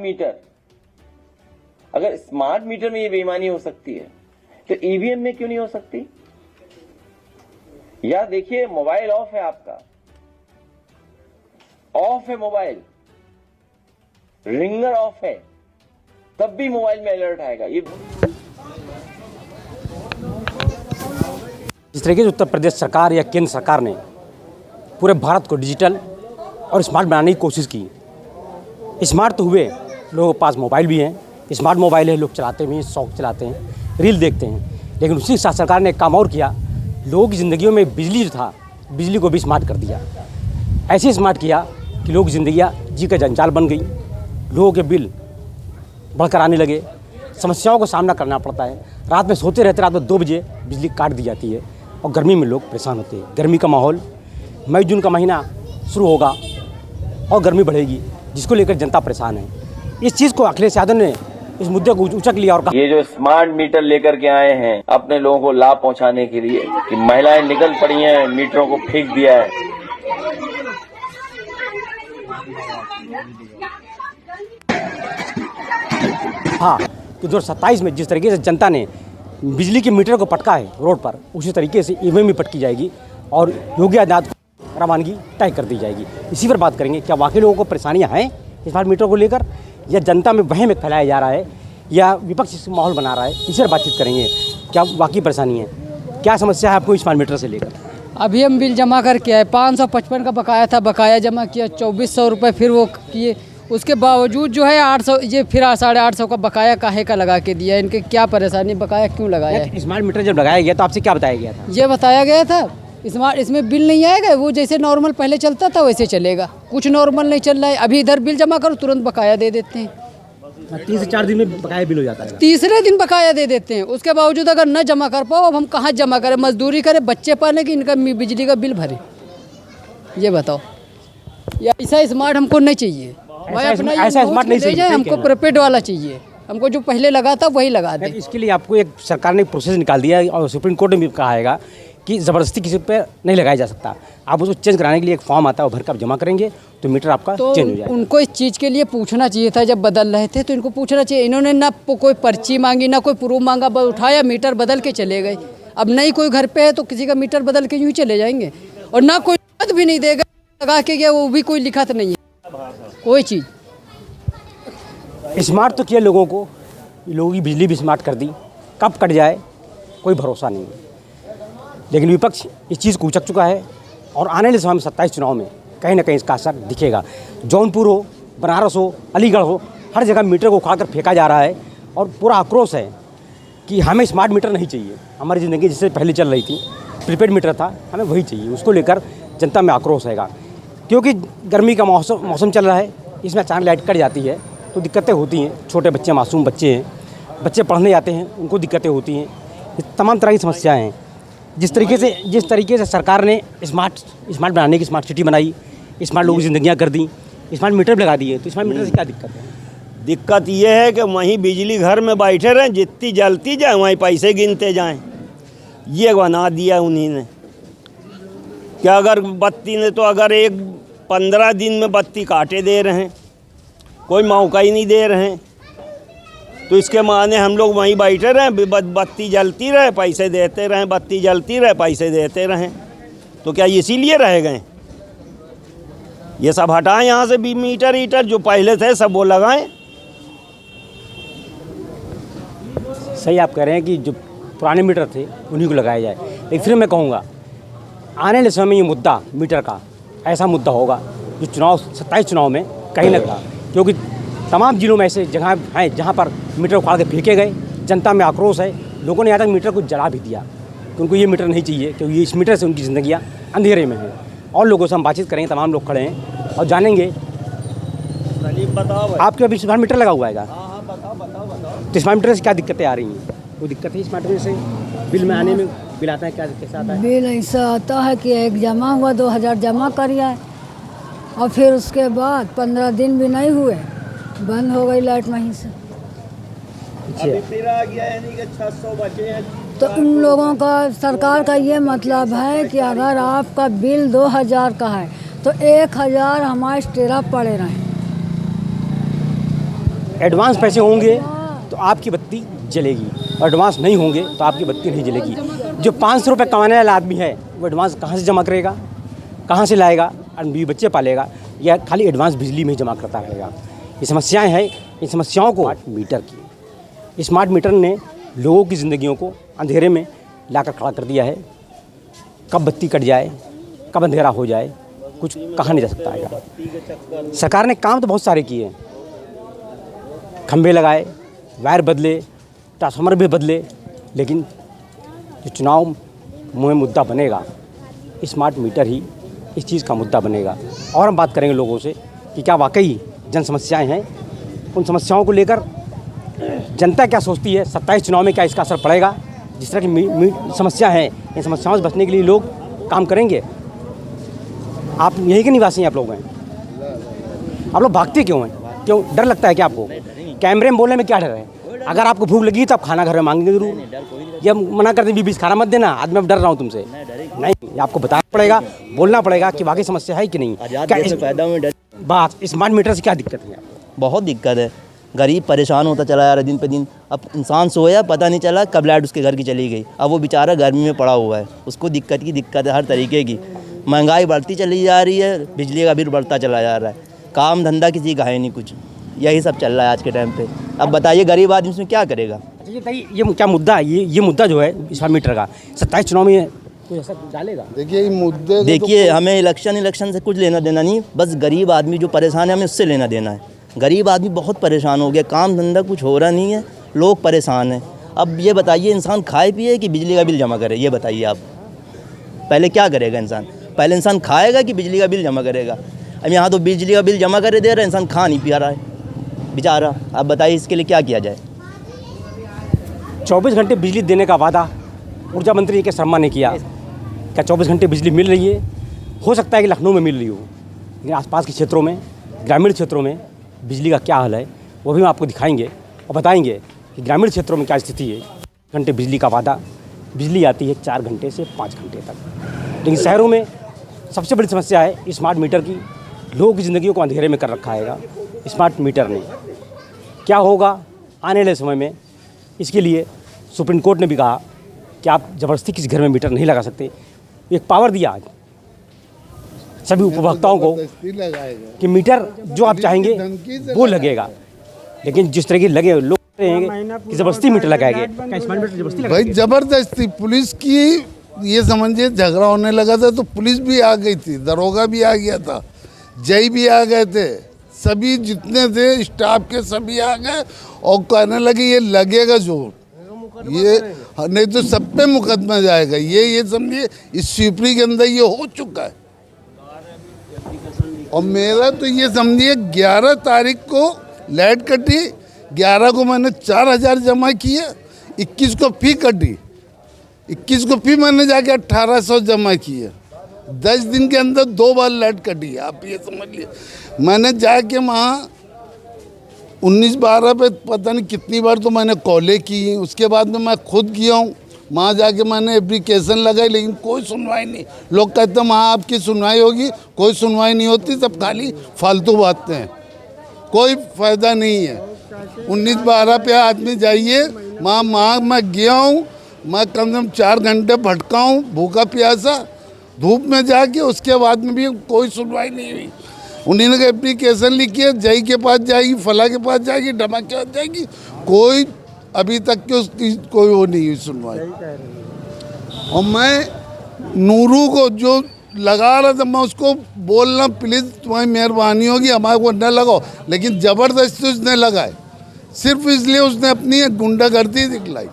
Metre, अगर smart meter में ये बेईमानी हो सकती है तो ईवीएम में क्यों नहीं हो सकती? या देखिए, मोबाइल ऑफ है आपका, ऑफ है मोबाइल, रिंगर ऑफ है, तब भी मोबाइल में अलर्ट आएगा। ये जिस तरीके से उत्तर प्रदेश सरकार या केंद्र सरकार ने पूरे भारत को डिजिटल और स्मार्ट बनाने की कोशिश की। स्मार्ट तो हुए, लोगों के पास मोबाइल भी हैं, स्मार्ट मोबाइल है, लोग चलाते भी हैं, शौक चलाते हैं, रील देखते हैं। लेकिन उसी के साथ सरकार ने एक काम और किया, लोगों की ज़िंदगियों में बिजली जो था, बिजली को भी स्मार्ट कर दिया। ऐसे स्मार्ट किया कि लोग ज़िंदगियाँ जी का जंजाल बन गई, लोगों के बिल बढ़कर आने लगे, समस्याओं का सामना करना पड़ता है। रात में सोते रहते, रात में 2 बजे बिजली काट दी जाती है और गर्मी में लोग परेशान होते हैं। गर्मी का माहौल, मई जून का महीना शुरू होगा और गर्मी बढ़ेगी, जिसको लेकर जनता परेशान है। इस चीज़ को अखिलेश यादव ने इस मुद्दे को उचक लिया और कहा, ये जो स्मार्ट मीटर लेकर के आए हैं अपने लोगों को लाभ पहुंचाने के लिए, कि महिलाएं निकल पड़ी हैं, मीटरों को फेंक दिया है। हाँ, कि 2027 में जिस तरीके से जनता ने बिजली के मीटर को पटका है रोड पर, उसी तरीके से ईवीएम भी पटकी जाएगी और योगी आदित्यनाथ को रवानगी तय कर दी जाएगी। इसी पर बात करेंगे, क्या वाकई लोगों को परेशानियां हैं स्मार्ट मीटर को लेकर, या जनता में वहम में फैलाया जा रहा है, या विपक्ष इस माहौल बना रहा है। इसी पर बातचीत करेंगे, क्या वाकई परेशानी है, क्या समस्या है आपको स्मार्ट मीटर से लेकर। अभी हम बिल जमा करके आए, 555 का बकाया था, बकाया जमा किया 2400 रुपये, फिर वो किए, उसके बावजूद जो है 800, ये फिर 850 का बकाया काहे का लगा के दिया। इनके क्या परेशानी, बकाया क्यों लगाया है? स्मार्ट मीटर जब लगाया गया तो आपसे क्या बताया गया था? ये बताया गया था स्मार्ट, इसमें बिल नहीं आएगा, वो जैसे नॉर्मल पहले चलता था वैसे चलेगा, कुछ नॉर्मल नहीं चल रहा है। अभी इधर बिल जमा करो, तुरंत बकाया दे देते हैं, 3 से 4 दिन में बकाया बिल हो जाता है, तीसरे दिन बकाया दे देते हैं। उसके बावजूद अगर न जमा कर पाओ, अब हम कहाँ जमा करें, मजदूरी करें, बच्चे पाले कि इनका बिजली का बिल भरे? ये बताओ, या ऐसा स्मार्ट हमको नहीं चाहिए, ऐसा स्मार्ट नहीं चाहिए, हमको प्रीपेड वाला चाहिए, हमको जो पहले लगा था वही लगा दे। इसके लिए आपको एक सरकार ने प्रोसेस निकाल दिया और सुप्रीम कोर्ट ने भी कहा है कि ज़बरदस्ती किसी पे नहीं लगाया जा सकता। आप उसको चेंज कराने के लिए एक फॉर्म आता है, वो भर कर आप जमा करेंगे तो मीटर आपका तो चेंज हो जाएगा। उनको इस चीज़ के लिए पूछना चाहिए था, जब बदल रहे थे तो इनको पूछना चाहिए। इन्होंने ना कोई पर्ची मांगी, ना कोई प्रूफ मांगा, बस उठाया, मीटर बदल के चले गए। अब नहीं कोई घर पे है तो किसी का मीटर बदल के यूँ ही चले जाएंगे, और ना कोई लिखत भी नहीं देगा, लगा के गया वो भी कोई लिखत नहीं है कोई चीज़। स्मार्ट तो किया लोगों को, लोगों की बिजली भी स्मार्ट कर दी, कब कट जाए कोई भरोसा नहीं है। लेकिन विपक्ष इस चीज़ को उचक चुका है और आने वाले समय में 27 चुनाव में कहीं ना कहीं इसका असर दिखेगा। जौनपुर हो, बनारस हो, अलीगढ़ हो, हर जगह मीटर को उखाड़ कर फेंका जा रहा है और पूरा आक्रोश है कि हमें स्मार्ट मीटर नहीं चाहिए। हमारी ज़िंदगी जिससे पहले चल रही थी, प्रीपेड मीटर था, हमें वही चाहिए। उसको लेकर जनता में आक्रोश हैगा, क्योंकि गर्मी का मौसम चल रहा है, इसमें अचानक लाइट कट जाती है तो दिक्कतें होती हैं। छोटे बच्चे, मासूम बच्चे हैं, बच्चे पढ़ने जाते हैं, उनको दिक्कतें होती हैं। ये तमाम तरह की समस्याएं हैं। जिस तरीके से सरकार ने स्मार्ट बनाने की स्मार्ट सिटी बनाई, स्मार्ट लोगों की ज़िंदगियाँ कर दी, स्मार्ट मीटर भी लगा दिए, तो स्मार्ट मीटर से क्या दिक्कत है? दिक्कत ये है कि वहीं बिजली घर में बैठे रहें, जितनी जलती जाए वहीं पैसे गिनते जाएं। ये बना दिया उन्हीं ने, क्या अगर बत्ती ने तो अगर 15 दिन में बत्ती काटे दे रहे हैं, कोई मौका ही नहीं दे रहे हैं। तो इसके माने हम लोग वहीं बैठे रहें, बत्ती जलती रहे, पैसे देते रहें, बत्ती जलती रहे, पैसे देते रहें। तो क्या इसीलिए रह गए? ये सब हटाएं यहाँ से भी, मीटर ईटर जो पहले थे सब वो लगाएं। सही आप कह रहे हैं कि जो पुराने मीटर थे उन्हीं को लगाया जाए, लेकिन फिर मैं कहूँगा आने वाले समय में ये मुद्दा मीटर का ऐसा मुद्दा होगा जो 27 चुनाव में कहीं ना कहीं, क्योंकि तमाम जिलों में ऐसे जगह हैं जहाँ पर मीटर उखाड़ के फेंके गए, जनता में आक्रोश है। लोगों ने यहाँ तक मीटर को जला भी दिया कि उनको ये मीटर नहीं चाहिए, क्योंकि इस मीटर से उनकी ज़िंदगियाँ अंधेरे में हैं। और लोगों से हम बातचीत करेंगे, तमाम लोग खड़े हैं और जानेंगे। बताओ आपके अभी स्मार्ट मीटर लगा हुआ है? हाँ बताओ। तो स्मार्ट मीटर से क्या दिक्कतें आ रही हैं? कोई दिक्कत है स्मार्ट मीटर से बिल में आने में? बिल आता है, क्या कैसा आता है? बिल ऐसा आता है कि एक जमा हुआ 2000 जमा करिए, और फिर उसके बाद 15 दिन भी नहीं हुए, बंद हो गई लाइट वहीं से। अभी फिर आ गया, यानी कि 600 बचे हैं। तो उन लोगों का, सरकार का ये मतलब है कि अगर आपका बिल 2000 का है तो 1000 हमारे स्टेरा पड़े रहें। एडवांस पैसे होंगे तो आपकी बत्ती जलेगी, और एडवांस नहीं होंगे तो आपकी बत्ती नहीं जलेगी। जो 500 रुपये कमाने वाला आदमी है वो एडवांस कहाँ से जमा करेगा, कहाँ से लाएगा, और बीवी बच्चे पालेगा, या खाली एडवांस बिजली में ही जमा करता रहेगा। ये समस्याएं हैं, इन समस्याओं को मीटर की स्मार्ट मीटर ने लोगों की ज़िंदगियों को अंधेरे में लाकर खड़ा कर दिया है। कब बत्ती कट जाए, कब अंधेरा हो जाए, कुछ कहा नहीं जा सकता है। सरकार ने काम तो बहुत सारे किए, खंभे लगाए, वायर बदले, ट्रांसफार्मर भी बदले, लेकिन जो चुनाव में मुद्दा बनेगा स्मार्ट मीटर ही इस चीज़ का मुद्दा बनेगा। और हम बात करेंगे लोगों से कि क्या वाकई जन समस्याएं हैं, उन समस्याओं को लेकर जनता क्या सोचती है, 27 चुनाव में क्या इसका असर पड़ेगा। जिस तरह की समस्या है, इन समस्याओं से बचने के लिए लोग काम करेंगे। आप यहीं के निवासी हैं, आप लोग हैं, आप लोग भागते क्यों हैं, क्यों डर लगता है क्या आपको? कैमरे में बोलने में क्या डर है? अगर आपको भूख लगी तो आप खाना घर में मांगेंगे जरूर, या मना कर दें बीच खाना मत देना, आज मैं डर रहा हूँ तुमसे, नहीं, आपको बताना पड़ेगा, बोलना पड़ेगा कि वाकई समस्या है कि नहीं। क्या बात स्मार्ट मीटर से क्या दिक्कत है? बहुत दिक्कत है, गरीब परेशान होता चला जा रहा है दिन पे दिन। अब इंसान सोया, पता नहीं चला कब लाइट उसके घर की चली गई, अब वो बेचारा गर्मी में पड़ा हुआ है, उसको दिक्कत है हर तरीके की। महंगाई बढ़ती चली जा रही है, बिजली का बिल बढ़ता चला जा रहा है, काम धंधा किसी का है नहीं कुछ, यही सब चल रहा है आज के टाइम पे। अब बताइए गरीब आदमी इसमें क्या करेगा? ये क्या मुद्दा है, ये मुद्दा जो है स्मार्ट मीटर का 27 चुनाव में कोई असर डालेगा? देखिए मुद्दे, देखिए हमें इलेक्शन से कुछ लेना देना नहीं, बस गरीब आदमी जो परेशान है हमें उससे लेना देना है। गरीब आदमी बहुत परेशान हो गया, काम धंधा कुछ हो रहा नहीं है, लोग परेशान हैं। अब ये बताइए इंसान खाए पिए कि बिजली का बिल जमा करे, ये बताइए आप। पहले क्या करेगा इंसान? पहले इंसान खाएगा कि बिजली का बिल जमा करेगा? अब यहाँ तो बिजली का बिल जमा करे दे रहा है, इंसान खा नहीं पी रहा है बेचारा। अब बताइए इसके लिए क्या किया जाए? 24 घंटे बिजली देने का वादा ऊर्जा मंत्री के शर्मा ने किया। क्या 24 घंटे बिजली मिल रही है? हो सकता है कि लखनऊ में मिल रही हो, लेकिन आसपास के क्षेत्रों में, ग्रामीण क्षेत्रों में बिजली का क्या हाल है वो भी हम आपको दिखाएंगे और बताएंगे कि ग्रामीण क्षेत्रों में क्या स्थिति है। घंटे बिजली का वादा, बिजली आती है 4 घंटे से 5 घंटे तक, लेकिन शहरों में सबसे बड़ी समस्या है स्मार्ट मीटर की। लोगों की ज़िंदगियों को अंधेरे में कर रखा है स्मार्ट मीटर ने। क्या होगा आने वाले समय में, इसके लिए सुप्रीम कोर्ट ने भी कहा कि आप ज़बरदस्ती किसी घर में मीटर नहीं लगा सकते। एक पावर दिया आज सभी उपभोक्ताओं को कि मीटर जो आप चाहेंगे वो लगेगा, लेकिन जिस तरह की लगे लोग रहेंगे कि ज़बरदस्ती मीटर लगाएंगे। क्या स्मार्ट मीटर ज़बरदस्ती भाई जबरदस्ती पुलिस की ये समझिए झगड़ा होने लगा था तो पुलिस भी आ गई थी, दरोगा भी आ गया था, जय भी आ गए थे, सभी जितने थे स्टाफ के सभी आ गए और कहने लगे ये लगेगा जोर, ये नहीं तो सब पे मुकदमा जाएगा। ये समझिए इस शिवपुरी के अंदर ये हो चुका है। और मेरा तो ये समझिए 11 तारीख को लाइट कटी, 11 को मैंने 4000 जमा किए, 21 को फी कटी, 21 को फी मैंने जाके 1800 जमा किए। 10 दिन के अंदर 2 बार लाइट कटी है, आप ये समझ लिए। मैंने जाके वहाँ 19-12 पे पता नहीं कितनी बार तो मैंने कॉलें की, उसके बाद में मैं खुद गया हूँ वहाँ जाके मैंने एप्लीकेशन लगाई, लेकिन कोई सुनवाई नहीं। लोग कहते हैं वहाँ आपकी सुनवाई होगी, कोई सुनवाई नहीं होती, सब खाली फालतू बातें हैं, कोई फ़ायदा नहीं है। 19-12 पे आदमी जाइए वहाँ मैं गया हूँ, मैं कम से कम 4 घंटे भटका हूँ भूखा प्यासा धूप में जाके, उसके बाद में भी कोई सुनवाई नहीं हुई। उन्होंने एप्लीकेशन लिखी है, जय के पास जाएगी, फला के पास जाएगी, डमा के पास जाएगी, कोई अभी तक के उसकी कोई वो नहीं हुई सुनवाई। और मैं नूरू को जो लगा रहा था, मैं उसको बोलना प्लीज़ तुम्हारी मेहरबानी होगी हमारे को न लगाओ, लेकिन ज़बरदस्ती उसने लगाए, सिर्फ इसलिए उसने अपनी गुंडागर्दी दिखलाई।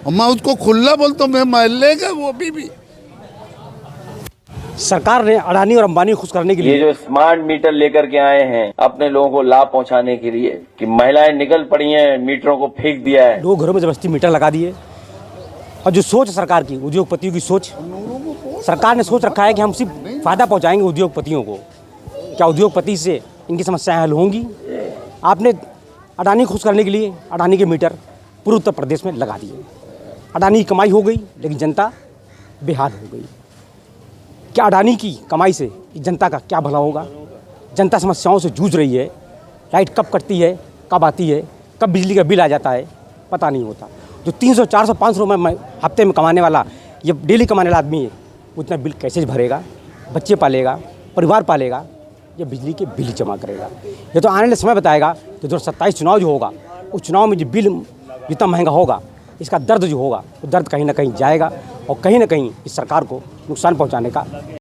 और मैं उसको खुला बोलता हूँ मैं महल्ले का वो भी। सरकार ने अडानी और अंबानी को खुश करने के लिए ये जो स्मार्ट मीटर लेकर के आए हैं अपने लोगों को लाभ पहुंचाने के लिए, कि महिलाएं निकल पड़ी हैं, मीटरों को फेंक दिया है, लोग घरों में जबरदस्ती मीटर लगा दिए। और जो सोच सरकार की, उद्योगपतियों की सोच, सरकार ने सोच रखा है कि हम सिर्फ फ़ायदा पहुंचाएंगे उद्योगपतियों को। क्या उद्योगपति से इनकी समस्याएं हल होंगी? आपने अडानी को खुश करने के लिए अडानी के मीटर पूरे उत्तर प्रदेश में लगा दिए। अडानी की कमाई हो गई, लेकिन जनता बेहाल हो गई। क्या अडानी की कमाई से जनता का क्या भला होगा? जनता समस्याओं से जूझ रही है। लाइट कब कटती है, कब आती है, कब बिजली का बिल आ जाता है, पता नहीं होता। जो 300, 400, 500 रुपये हफ्ते में कमाने वाला, ये डेली कमाने वाला आदमी है, उतना बिल कैसे भरेगा, बच्चे पालेगा, परिवार पालेगा, ये बिजली के बिल जमा करेगा। ये तो आने वाले समय बताएगा कि 2027 चुनाव जो होगा, उस चुनाव में जो बिल जितना महंगा होगा, इसका दर्द जो होगा, वो दर्द कहीं ना कहीं जाएगा और कहीं ना कहीं इस सरकार को नुकसान पहुंचाने का